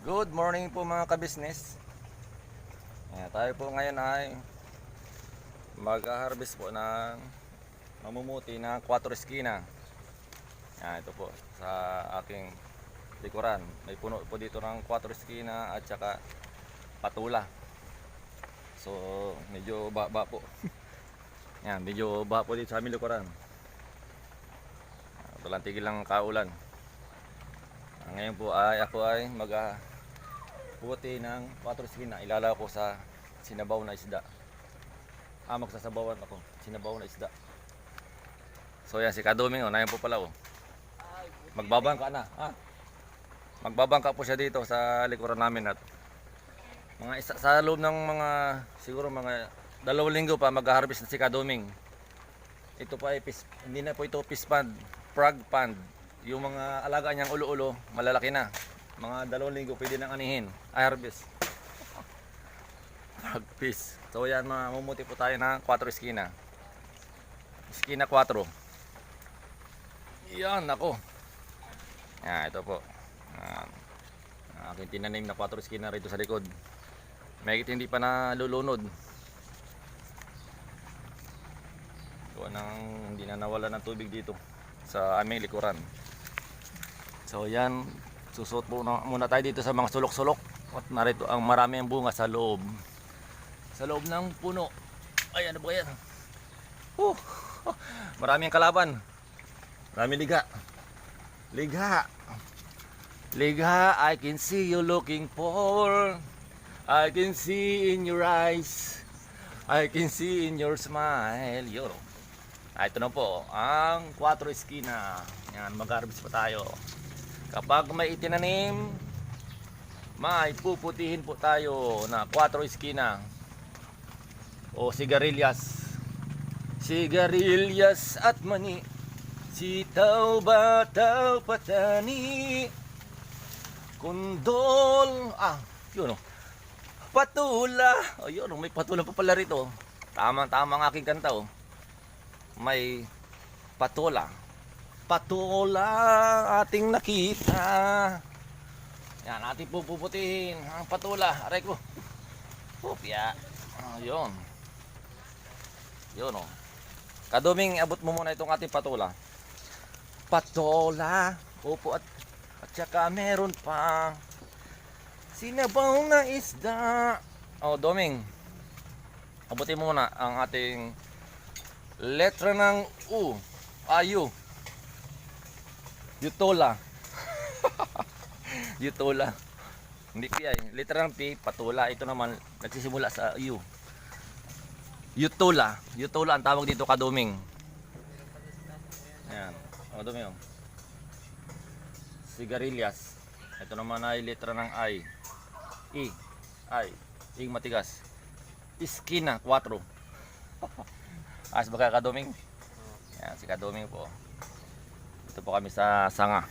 Good morning po mga kabisnes. Tayo po ngayon ay mag-harvest po ng mamumuti ng 4 esquina. Ito po sa aking likuran. May puno po dito ng 4 esquina at saka patula. So medyo baba po. Medyo baba po dito sa aming likuran. Walang tigil lang kaulan. Ngayon po ay ako ay puti ng 4 esquina. Ilalaw ko sa sinabaw na isda. Magsasabawan ako. Sinabaw na isda. So yan si Kaduming, nayan po pala. Magbabangka na. Magbabangka po siya dito sa likuran namin. At sa loob ng siguro mga 2 linggo pa mag-harvest na si Kaduming. Ito pa ay hindi na po ito fish pond, frog pond. Yung mga alaga niyang ulo-ulo malalaki na. Mga 2 linggo pwede nang anihin. Harvest. Fish. So yan, mamumuti po tayo ng 4 esquina. Esquina 4. Yan ako. Ito po. Aking tinanim na 4 esquina rito sa likod. Mahigit hindi pa nalulunod. Hindi na nawala ng tubig dito sa aming likuran. So yan, susuot muna tayo dito sa mga sulok-sulok. At narito ang marami ang bunga sa loob. Sa loob ng puno. Ay, ano ba yan? Marami ang kalaban. Marami liga. Liga. Liga, I can see you looking for. I can see in your eyes. I can see in your smile. Yun. Ito na po, ang 4 esquina. Yan, mag-harvest pa tayo. Kapag may itinanim, may puputihin po tayo na 4 esquina o sigarilyas. Sigarilyas at mani, sitaw, bataw, patani, kundol, yun patula. Yun, may patula pa pala rito. Tama-tama ang aking kanta. May patula. Patula ating nakita. Yan, ating puputihin ang patula. Aray ko. Pupya. Yun. Yun Kaduming, abot mo muna itong ating patula. Patula. Opo, at saka meron pa sinabaw na isda. Duming, abutin mo muna ang ating letra ng U. Ayu. Yutola. Yutola. Hindi P ay. Letra ng P, patula. Ito naman, nagsisimula sa U. Yutola. Yutola ang tawag dito, Kaduming. Ayan. Duming. Sigarilyas. Ito naman ay letra ng I. I. I. Ing matigas. Esquina 4. As ba ka, Kaduming? Ayan, si Kaduming po. Ito po kami sa sanga.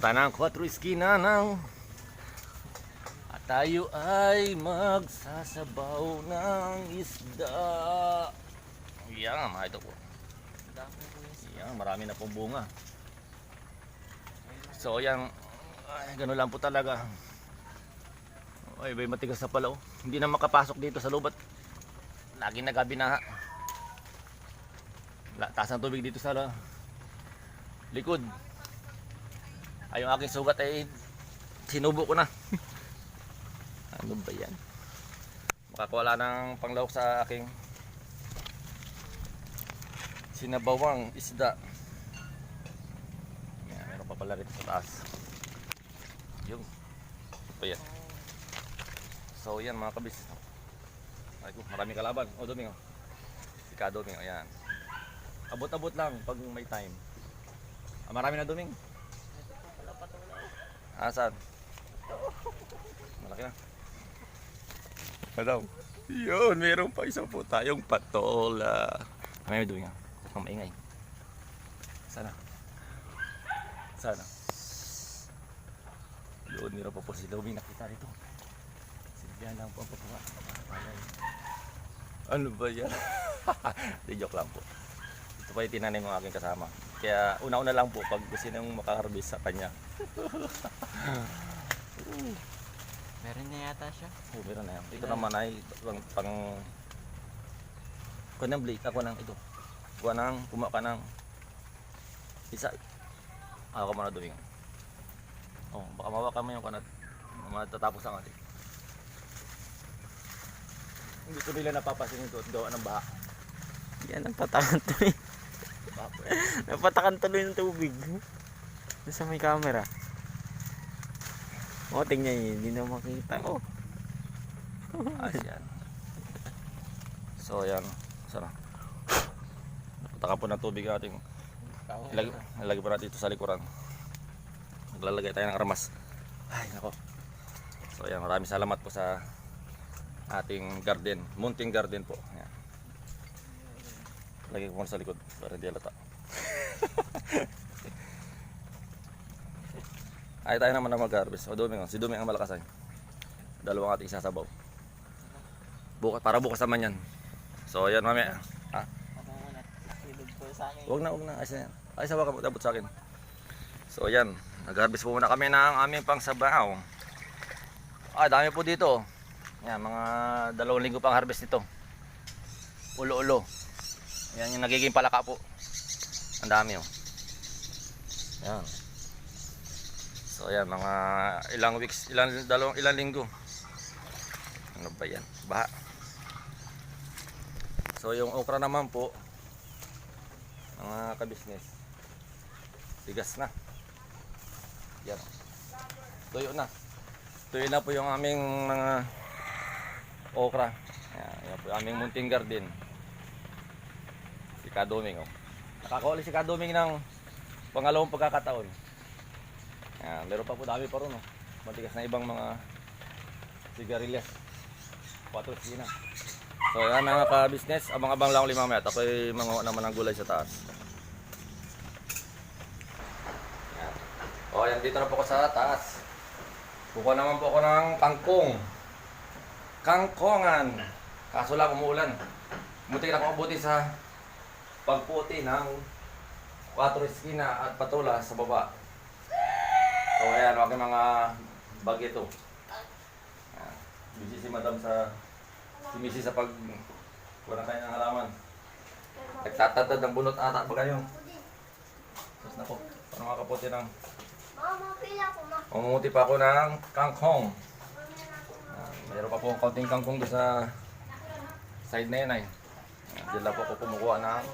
Tanang 4 esquina ng at tayo ay magsasabaw ng isda. Yan, ito po. Yan, marami na pong bunga. So yan, gano'n lang po talaga. Ay, may matigas na pala. Hindi na makapasok dito sa lubat. Lagi nagabi na. Taas ng tubig dito sa likod. Ay, yung aking sugat ay sinubo ko na. Ano ba yan? Makakawala ng panglawak sa aking sinabawang isda. Yan, meron pa pala rito sa taas. Yung ito yan. So yan mga kabis. Ay, marami kalaban. Duming. Si Kaduming. Ayan. Abot-abot lang pag may time. Marami na, Duming. Saan? Malaki na. Madam. Yun, meron pa isa po tayong patola. May Duming. Huwag kang maingay. Sana. Sana. Yun, meron pa po si Duming nakita dito. Silbihan lang po ang papunga. Ano ba yan? Di joke lang po. Ito pa yung tinanim ng aking kasama. Kaya una-una lang po pag gusto nang makaharbis sa kanya. Meron na yata siya. Oh, meron na yan. Ito naman ay pang kuha ng blade, ako ng ito. Kuha ka ng isa. Ako muna doing. Oh, baka mawakan mo yung kanat. Matatapos ang atin. Hindi ko nila napapasin ito at gawa ng baha. Yan, napatakan tuloy. Napatakan tuloy ng tubig. Doon sa may camera. O, tingnan yun. Hindi na makita. Oh. Yan. So, yan. Sana. Napatakan po ng tubig ating. Ilagay po natin ito sa likuran. Maglalagay tayo ng armas. Ay, nako. So, yan. Maraming salamat po sa ating garden. Munting garden po. Yan. Lagay ko muna sa likod para hindi halata. Ay, tayo naman na mag-harvest. O, Duming. Si Duming ang malakas ay. Dalawang ating isasabaw. Para bukas naman yan. So, yan mamaya. Ha? Huwag na. Ay, sawa ka mo. Dabot sa akin. So, yan. Nag-harvest po muna kami ng aming pangsabaw. Ay, dami po dito. Yan, mga 2 linggo pang harvest nito. Ulo-ulo. Yan yung nagiging palaka po. Ang dami oh. Yan. So yan, mga ilang weeks, ilang linggo. Ano ba yan? Baha. So yung okra naman po, mga kabisnes, tigas na. Yan. Tuyo na. Tuyo na po yung aming mga okra. Yan po yung aming munting garden. Si Kaduming oh. Nakakauli si Kaduming ng pangalawang pagkakataon. Yan, meron pa po, dami pa ron oh. Matigas na ibang mga sigarilyas. 4 sina. So yan mga ka-business, abang-abang lang ulit mamaya. At ako'y manguha naman ng gulay sa taas. Yan. O yan, dito na po ako sa taas. Kukuha naman po ako ng kangkong. Kangkongan. Kaso lang umuulan. Muntik na ako mabuti sa pagputi ng 4 esquina at patula sa baba. So ayan, aking mga bagito. Busy si madam si Missy sa pag wala kayo ng halaman. Nagtatatad ng bunot ata ba kayo? Tapos na po, para makaputi ng Umuti pa ako ng kangkong. Mayroon pa po ang kaunting kangkong doon sa side na yun ay. Diyan lang po ako kumukuha ng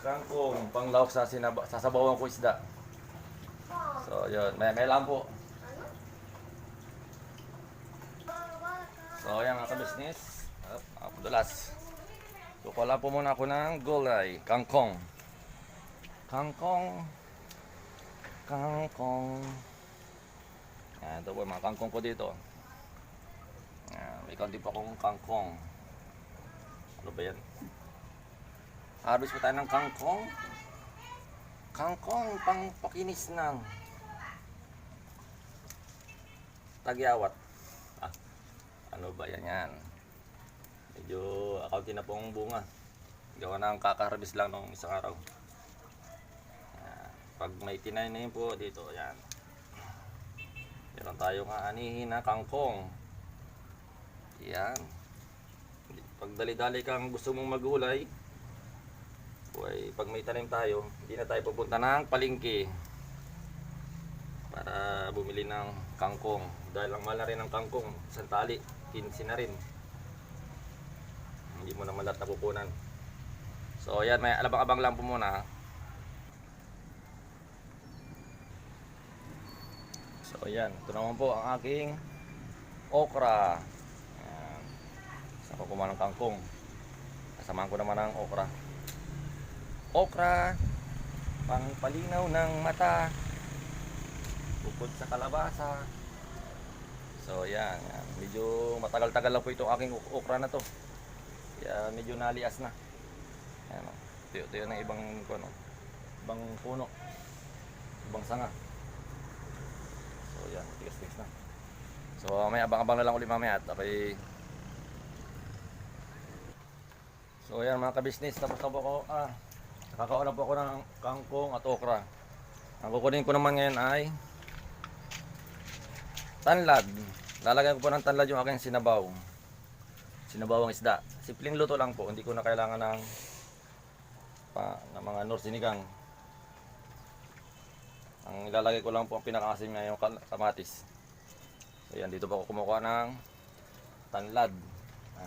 kangkong panglawak sa sasabawan ko isda. So yun, may lang po. So yan mga ka-business, padulas. Kukuha po muna ako ng gulay, kangkong. Kangkong. Yan, ito po mga kangkong ko dito. Yan, may kaunti pa akong kangkong. Ano ba yan? Harvest po tayo ng kangkong. Kangkong pang pakinis ng tagyawat. Ano ba yan yan? Medyo akaunti na pong bunga. Gawa na ang kaka-harvest lang nung isang araw. Pag may tinay na yun po dito, yan. Meron tayong aanihin na kangkong. Yan. Pag dali-dali kang gusto mong magulay, pag may tanim tayo, hindi na tayo pupunta ng palengke para bumili ng kangkong. Dahil ang mahal na rin ng kangkong, isang tali, 15 na rin. Hindi mo naman lahat napupunan. So yan, may alabang-abang lang po muna. So yan, ito naman po ang aking okra. Ayan. Saan ko kumain ng kangkong. Kasamahan ko naman ang okra. Okra, pang palinaw ng mata, bukod sa kalabasa. So yan, yan. Medyo matagal-tagal lang po itong aking okra na to. Kaya medyo nalias na. Ayan o, tuyo-tuyo ng ibang puno, ibang sanga. So yan, tigas-tigas na. So may abang-abang na lang ulit mamaya at okay. So yan mga ka-business, tapos na po ako, nakakauna po ako ng kangkong at okra. Ang kukunin ko naman ngayon ay Tanlad. Lalagyan ko po ng tanlad yung aking sinabaw. Sinabawang isda. Simpleng luto lang po. Hindi ko na kailangan ng mga nor sinigang. Ang ilalagay ko lang po ang pinakaasim niya yung kamatis. So yan, dito po ako kumukuha ng tanlad.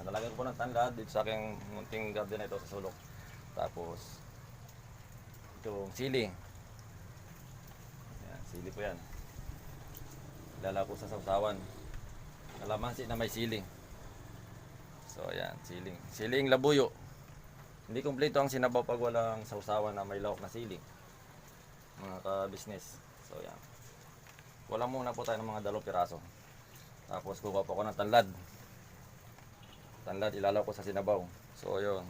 Lalagyan ko po ng tanlad dito sa aking munting garden na ito sa sulok. Tapos itong sili. Yan, sili po yan. Ilalagay ko sa sausawan. Kalamansi na may sili. So ayan, siling. Siling labuyo. Hindi kumpleto ang sinabaw pag walang sausawan na may lawak na sili. Mga ka-business. So ayan. Wala muna po tayo ng mga 2 piraso. Tapos kukuha po ako ng tanlad. Tanlad ilalaw ko sa sinabaw. So ayun.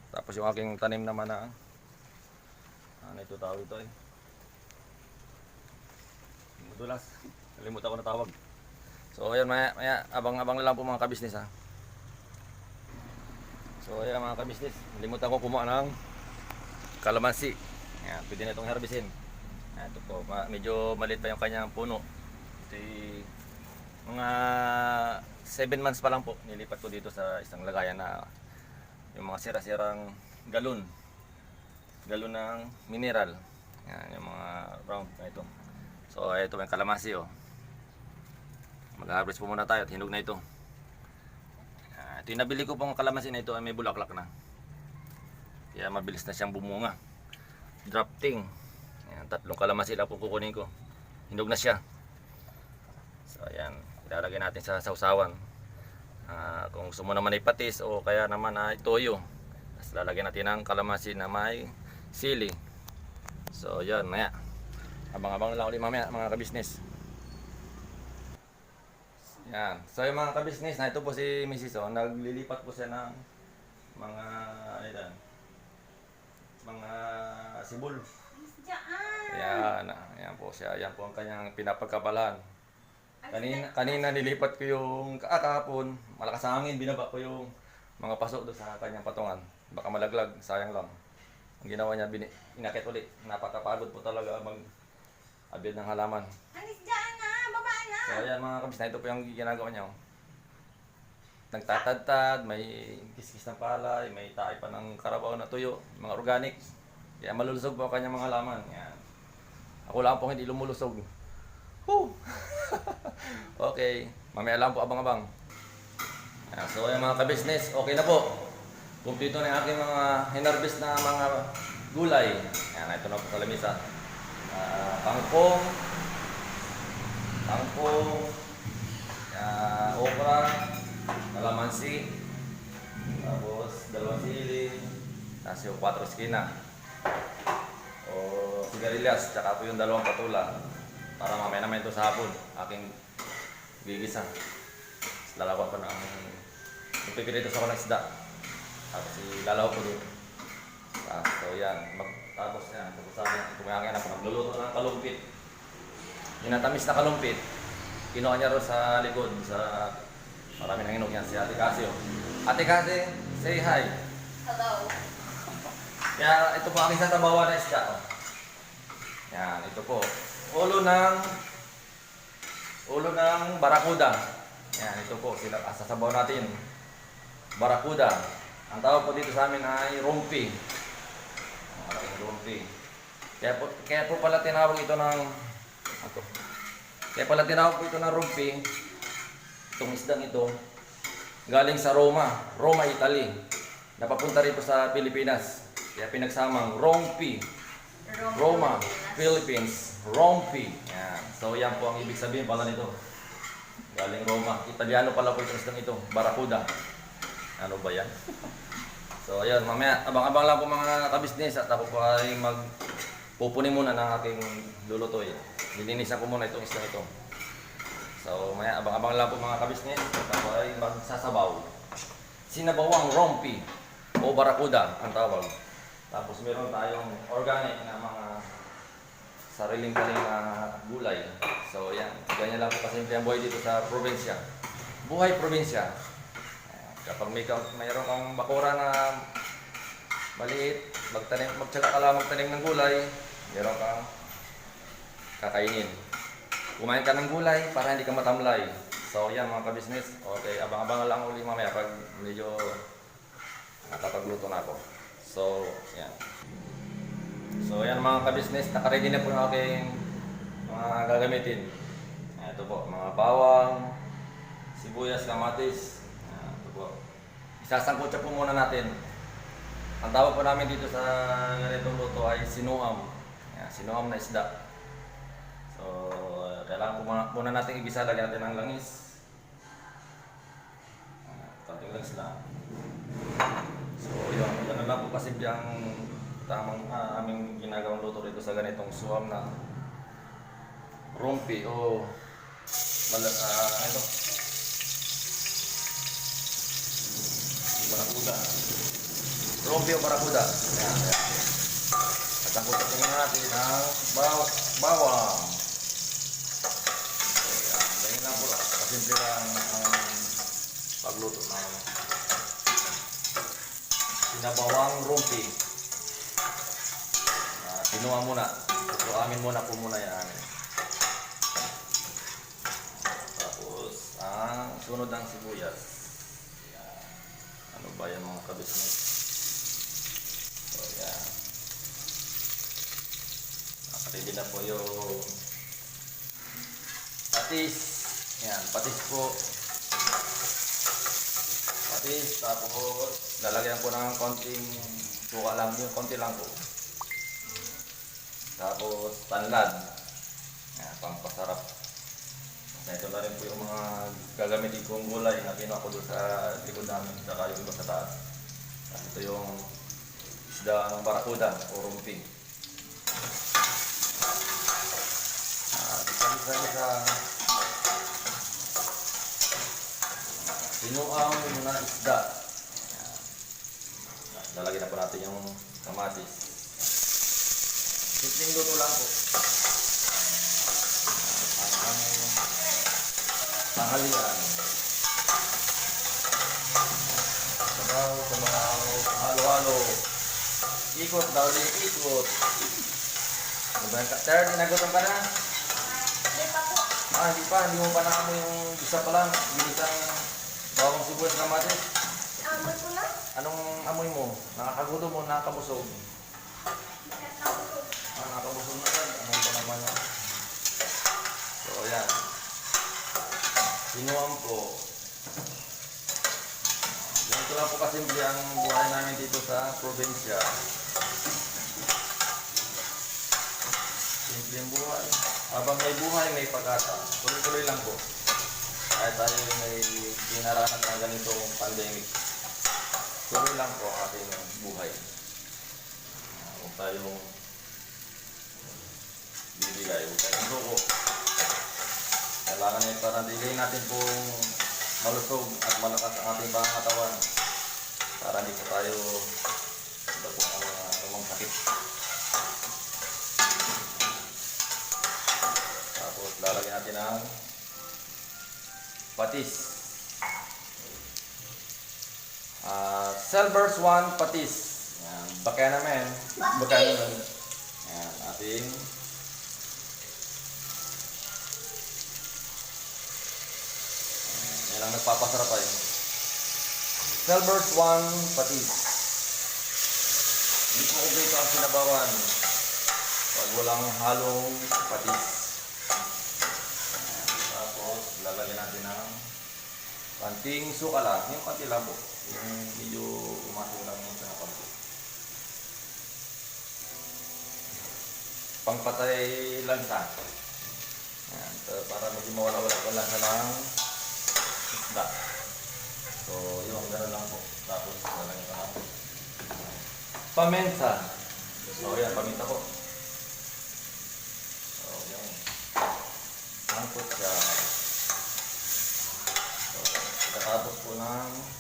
Tapos yung aking tanim naman na ano ito tawag ito eh. Madulas. Nalimutan ko na tawag. So ayan, maya abang-abang na lang po mga kabisnes ha. So ayan mga kabisnes, nalimutan ko kumuha ng kalamansi. Ayan, pwede na itong herbisin. Ayan, ito po, medyo maliit pa yung kanyang puno. Ito mga 7 months pa lang po, nilipat ko dito sa isang lagayan na yung mga sira-sirang galon ng mineral. Ayan, yung mga round na ito. So ito yung kalamansi oh. Mag-harvest po muna tayo at hinog na ito. Ito yung nabili ko pong kalamansi na ito ay may bulaklak na. Kaya mabilis na siyang bumunga. Drafting. Ayan, 3 kalamansi lang po kukunin ko. Hinog na siya. So ayan, ilalagay natin sa sausawan. Kung gusto mo naman ay patis o kaya naman ay toyo. Tapos lalagyan natin ng kalamansi na may sili. So yan, maya. Abang-abang na lang ulit mamaya mga kabisnes. Yan. So yung mga kabisnes na ito po si Mrs. O, naglilipat po siya ng mga mga sibol. Yan, yan po siya. Yan po ang kanyang pinapagkabalan. Kanina nilipat ko yung kahapon, malakas ang hangin, binaba ko yung mga paso doon sa kanyang patungan. Baka malaglag, sayang lang. Ang ginawa niya, inakit ulit. Napakapagod po talaga mag-abid ng halaman. Alis dyan na! Baba na! So ayan mga kabis na ito po yung ginagawa niya. Nagtatadtad, may kiskis ng palay, may tae pa ng karabaw na tuyo, mga organic. Kaya malulusog po ang kanyang mga halaman. Yan. Ako lang po hindi lumulusog. Woo! Okay, mamaya lang po abang-abang. So ayan mga kabisnes, okay na po. Kumpleto na yung aking mga hinarvest na mga gulay. Yan, ito na po sa lamisa. Kangkong, okra, kalamansi, tapos 2 sili, tapos yung 4 skina o sigarilyas, tsaka po yung 2 patula para mamaya naman ito sa hapon aking gigisa. Tapos lalawan ko ng pipilitos ako ng isda, tapos ilalaw ko doon. So yan, tapos yan, kumaya na po, nagluluto ng kalumpit. Inatamis na kalumpit, kinuha niya rin sa likod, sa marami nang hinog yan, si Ate Casio. Ate Casio, say hi. Hello. Kaya ito po aking sasabawan na isda. Oh. Yan, ito po. Ulo ng barakuda. Yan, ito po, sasabaw natin. Barakuda. Ang tawag po dito sa amin ay rumpi. Rumpi. Kaya po pala tinawag ito ng rumpi. Itong isdang ito galing sa Roma, Italy. Napapunta rin po sa Pilipinas. Kaya pinagsamang rompi. Roma, Philippines, rompi. Yan. So yan po ang ibig sabihin pala nito. Galing Roma. Italiano pala po itong isdang ito. Barakuda. Ano ba yan? So ayun, mamaya abang-abang lang po mga kabisnes at ako po ay pupunin muna ng aking lulutoy. Lilinisan ko muna itong isdang ito. So maya abang-abang lang po mga kabisnes at ako ay magsasabaw. Sinabawang rompi o barakuda ang tawag. Tapos meron tayong organic na mga sariling-kaling na gulay. So yan, ganyan lang po kasimple ang buhay dito sa probinsya. Buhay probinsya. Kapag mayroon kang bakura na maliit, magtsaga ka lang magtanim ng gulay, meron kang kakainin. kumain ka ng gulay para hindi ka matamlay. So yan mga ka-business. Okay, abang-abang lang uli mamaya pag medyo nakapagluto na ako. So, yan. So yan mga ka-business, nakaready na po yung aking mga gagamitin. Ito po, mga bawang, sibuyas, kamatis. Ito po. Isasangkutsa po muna natin. Ang tawag po namin dito sa ganitong luto ay sinuam. Yan, sinuam na isda. So, kailangan po muna natin igisa, lagyan natin ng langis. Konting langis lang. So, yun. Yan lang po kasi yung tamang aming ginagawang luto rito sa ganitong suam na rumpi o ito. Barakuda. Rumpi o barakuda. Ayan, ayan. At ang kutusin natin ng bawang. So, yan. Ganyan lang po. Kasimple lang ang pagluto ng sinabawang rumpi. Sinuha muna. So, amin muna po muna yan. Tapos, ang sunod ng sibuyas. Yan. Ano ba yan mga ka-business? So, yan. Nakatindi na po yung patis. Yan, patis po. Patis, tapos lalagyan po ng konting suka lang. Yung konti lang po. Tapos tanlad. Yan, pampasarap. Ito na rin po yung mga gagamitin kong gulay na kinuha ko doon sa likod namin, saka yung iba sa taas. At ito yung isda ng barakuda o rumping. Isa-isa sa sinuang na isda. Lalagyan na po natin yung kamatis. Simpleng luto lang po. Ang tanghalian. Sabaw, halo-halo. Ikot daw din, ikot. Sir, nagutom ka na? Hindi pa po. Hindi pa. Hindi mo pa nakamoy yung isa pa lang. Binisang bawang sibuyas na matis. Amoy ko lang. Anong amoy mo? Nakakagutom mo, nakakabusog. Nakakabusog na yan. Amoy pa naman yan. So, yan. Sinuam po. Ganito lang po kasimple ang buhay namin dito sa probinsya. Simple ang buhay. Habang may buhay, may pag-asa. Tuloy-tuloy lang po. Kahit tayo may dinaranas ng ganitong pandemic. Tuloy lang po ang ating buhay. Huwag tayong bibigay. Huwag tayong suko. Kailangan ay parantilin natin pong malusog at malakas ang ating pangangatawan para hindi po tayo dapo ang mga sakit. Tapos lalagyan natin ang patis. Silver's one patis. Yan, baka naman. Baka naman. Yan, ating yan ang nagpapasarap ay Silver's one patis. Hindi po kompleto ang sinabawan pag walang halong patis. Tapos lalagyan natin ng konting suka lang. Yung konti lang po. Yung medyo umasin lang yung sa konti. Pangpatay lansa. Yan, para medyo mawala-wala ko lansa ng isda. So, yung gano'n lang po. Tapos, lalagyan ko ng paminta. So, yan, paminta po. So, yan. Angkot siya. So, pagkatapos po ng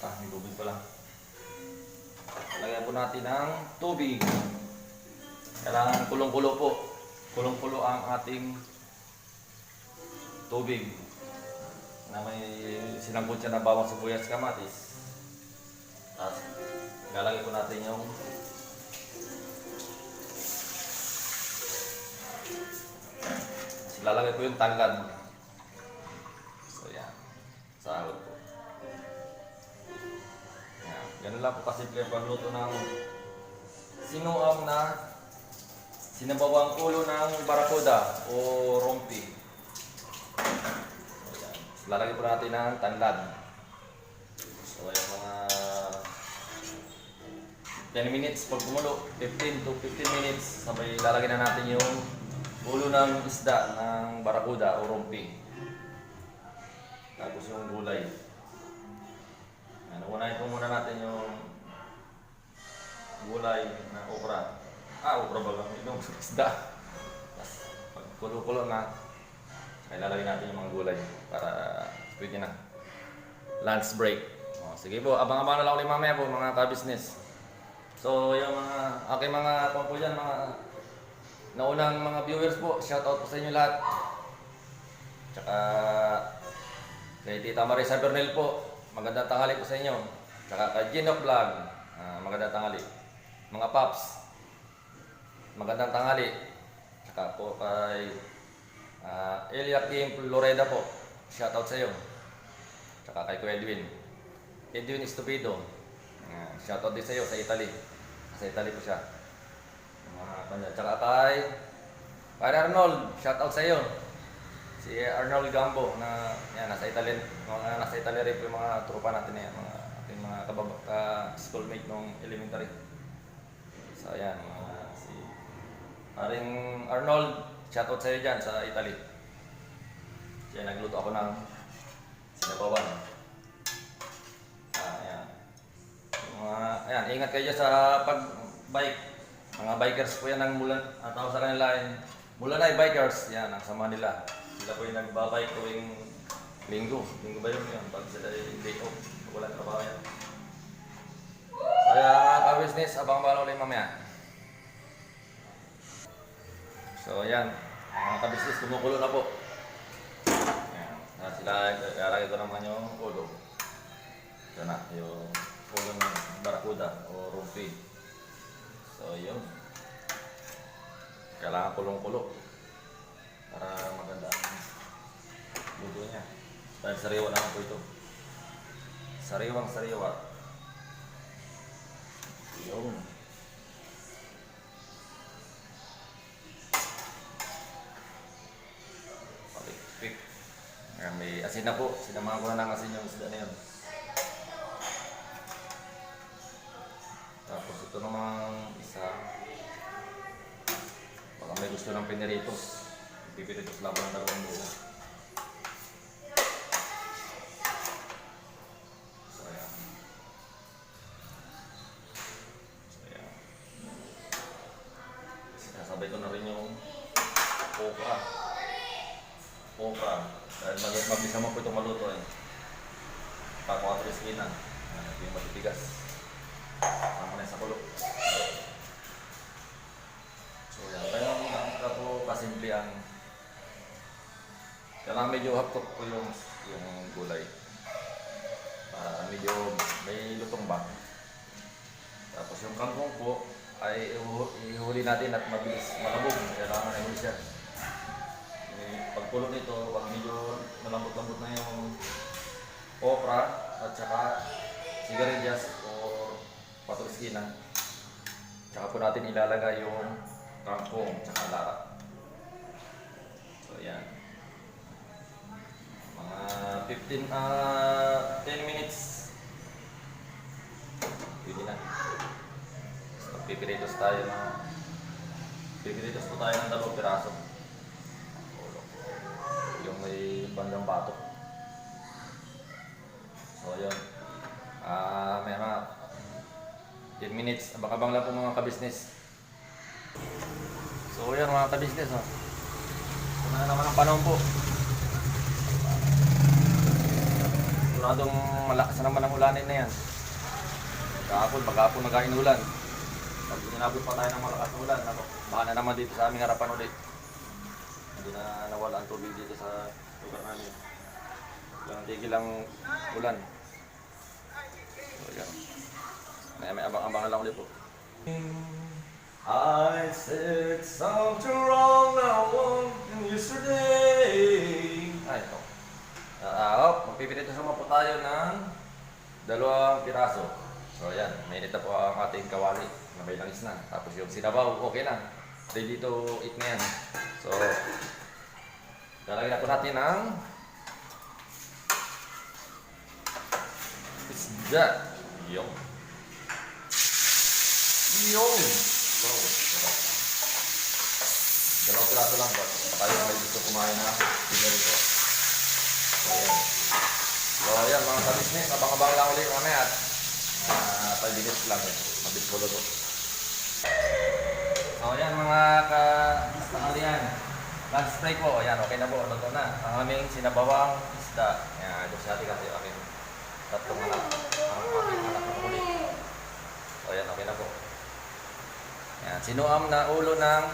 may tubig pala. Lagyan po natin ng tubig. Kailangan kulong-kulo po. Kulong-kulo ang ating tubig na may sinangkot siya na bawang sibuyas kamatis. Tapos lalagyan po natin yung lalagay ko yung tanlad. So yan, sahod po. Yan, ganun lang po kasimple ang pagluto ng sinuam na sinabawang ulo ng barakuda o rompi. So yan, lalagay po natin ng tanlad. So yung mga 10 minutes pag kumulo, 15 to 15 minutes, sabay lalagyan na natin yung ulo ng isda ng barakuda o rompi. Tapos yung gulay. Ano, unahin po muna natin yung gulay na okra. Okra ba lang? Yung isda. Tapos pag kulo-kulo na, ay lalagyan natin yung mga gulay para pwede na. Lunch break. Sige po, abang-abang na lang ulit mamaya po mga ka-business. So yung mga aking mga po dyan, mga naunang mga viewers po, shoutout po sa inyo lahat. Tsaka kay Tita Marisa Bernel po, magandang tanghali po sa inyo. Tsaka kay Gino Vlog, magandang tanghali. Mga Paps, magandang tanghali. Tsaka po kay Elia Kim Loreda po, shoutout sa iyo. Tsaka kay Kuya Edwin Estupido, shoutout din sa iyo sa Italy. Sa Italy po siya. Tsaka kay Arnold, shoutout sa iyo. Si Arnold Gambo na yan, nasa Italy, nasa Italy rin po yung mga tropa natin yan, mga ating mga schoolmate nung elementary. So ayan, si Aring Arnold, shoutout sa iyo dyan sa Italy. Siya nagluto ako ng sinabawan. Ayan, ingat kayo dyan sa pag-bike. Mga bikers po yan ang tawag sa kanila ay Mulanay Bikers. Yan, ang sama nila. Sila po yung nagbabike tuwing linggo. Linggo ba yun? Pag sila yung day off, walang trabaho yan. Kaya mga ka-business, abang-abang ulit mamaya. So yan, mga ka-business, kumukulo na po. Ayan, sila, iaragay ko naman yung ulo. Ito na, yung ulo ng barakuda o rompi. So yun, kailangan kulong-kulo para maganda ang luto niya. Dahil sariwa naman po ito, sariwang sariwa. Yun, palikpik. May asin na po, sinamahan ko na ng asin yung isda na yun. Tapos ito namang isa, baka may gusto ng piniritos, pipiritos lang ng dalawang buo. So ayan. Sinasabay ko na rin yung okra. Dahil mabisa mo po itong maluto eh. Pag 4 esquina, ito yung matitigas. Tama na sa kulo. So yan, kaya po kasimple ang kailangan medyo hapkot po yung gulay para medyo may lutong ba. Tapos yung kangkong po ay ihuli natin at mabilis malambog. Kailangan ihuli siya. Pagpulot nito, pag medyo malambot-lambot na yung okra at saka sigarilyas o patuliskina, tsaka po natin ilalagay yung kangkong tsaka lara. So yan, mga 10 minutes pwede na. So, pipiritos po tayo ng 2 piraso yung may bandang batok. So yun, may mga 10 minutes, abang-abang lang po mga ka-business. So yan mga ka-business, ito na naman ang panahon po. Siguradong malakas na naman ang ulanin na yan. Maghapon nag-ainulan. Pag inabot pa tayo ng malakas na ulan, baka na naman dito sa aming harapan ulit. Hindi na nawala ang tubig dito sa lugar namin. Walang tigil lang ulan. So yan, may abang-abang na lang ulit po. I said something wrong, I want yesterday. Ay, ito. Magpipirito naman po tayo ng 2 piraso. So, ayan. Mainit na po ang ating kawali na may langis na. Tapos yung sinabaw, okay na. Ready to eat na yan. So, lalagyan na po natin ang isda. Yung. So, sarap. 2 piraso lang po. Tayo may gusto kumain na pinarito. So, ayan. So, ayan mga kabisnes. Abang-abang lang ulit mamaya at 5 minutes lang yan. Mabilis po luto. So, ayan mga ka-tanghalian. Lunch break po. Ayan, okay na po. Luto na. Ang aming sinabawang isda. Ayan, doon sa ating kasi aking tatlong anak. Ang aking anak na kulit. So, ayan, okay na po. Ayan, sinuam na ulo ng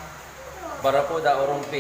barakuda o rumpi.